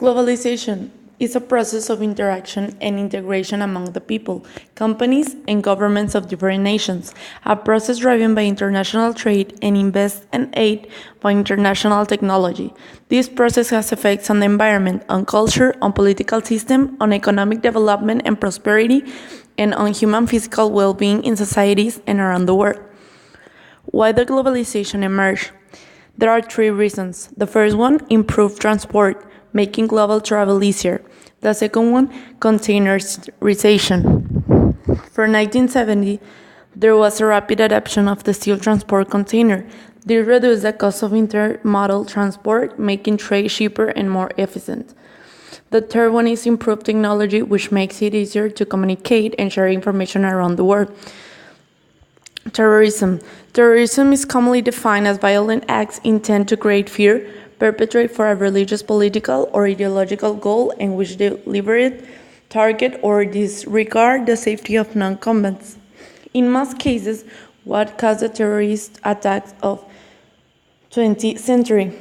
Globalization is a process of interaction and integration among the people, companies, and governments of different nations, a process driven by international trade and invest and aid by international technology. This process has effects on the environment, on culture, on political system, on economic development and prosperity, and on human physical well-being in societies and around the world. Why the globalization emerged? There are three reasons. The first one, improved transport, making global travel easier. The second one, containerization. For 1970, there was a rapid adoption of the steel transport container. This reduced the cost of intermodal transport, making trade cheaper and more efficient. The third one is improved technology, which makes it easier to communicate and share information around the world. Terrorism. Terrorism is commonly defined as violent acts intended to create fear, perpetrate for a religious, political, or ideological goal, and which deliberate, target, or disregard the safety of non-combatants. In most cases, what caused the terrorist attacks of 20th century?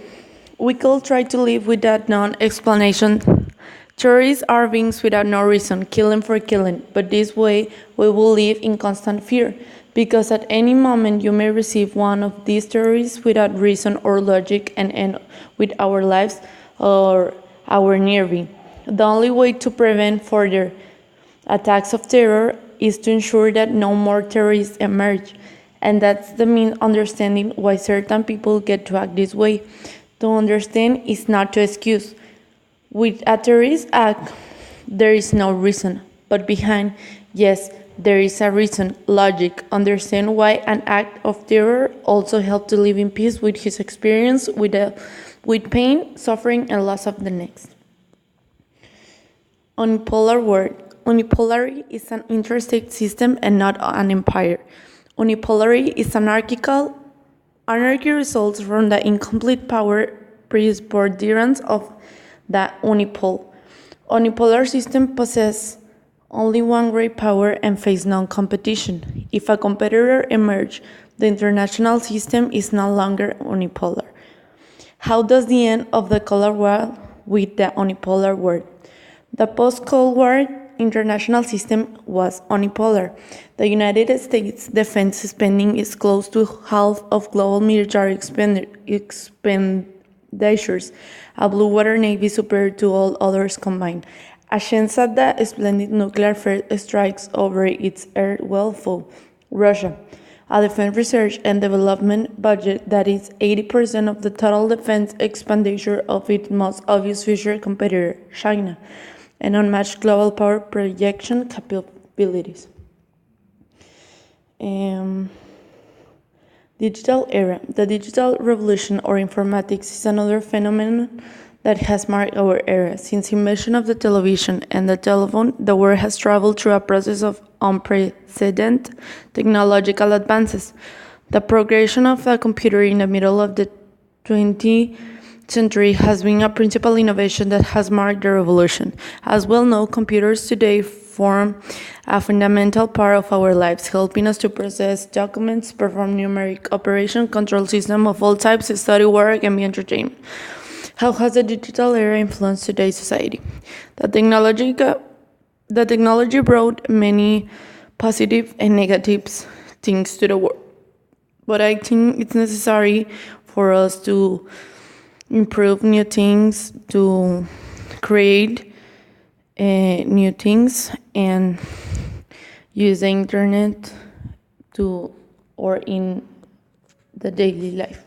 We could try to live with that non-explanation. Terrorists are beings without no reason, killing for killing, but this way we will live in constant fear, because at any moment you may receive one of these terrorists without reason or logic and end with our lives or our nearby. The only way to prevent further attacks of terror is to ensure that no more terrorists emerge, and that's the main understanding why certain people get to act this way. To understand is not to excuse. With a terrorist act, there is no reason, but behind, yes, there is a reason, logic, understand why an act of terror also helped to live in peace with his experience with pain, suffering, and loss of the next. Unipolar world. Unipolarity is an interstate system and not an empire. Unipolarity is anarchical. Anarchy results from the incomplete power preponderance of the unipole. Unipolar system possess only one great power and face no competition. If a competitor emerges, the international system is no longer unipolar. How does the end of the Cold War with the unipolar world? The post-Cold War international system was unipolar. The United States defense spending is close to half of global military expenditures, a blue water navy superior to all others combined. A chance at the splendid nuclear first strikes over its air will fall. Russia, a defense research and development budget that is 80% of the total defense expenditure of its most obvious future competitor, China, and unmatched global power projection capabilities. Digital era. The digital revolution or informatics is another phenomenon that has marked our era. Since the invention of the television and the telephone, the world has traveled through a process of unprecedented technological advances. The progression of the computer in the middle of the 20th century has been a principal innovation that has marked the revolution. As well known, computers today form a fundamental part of our lives, helping us to process documents, perform numeric operations, control systems of all types, study, work, and be entertained. How has the digital era influenced today's society? The technology brought many positive and negative things to the world, but I think it's necessary for us to improve new things, to create new things, and use the internet or in the daily life.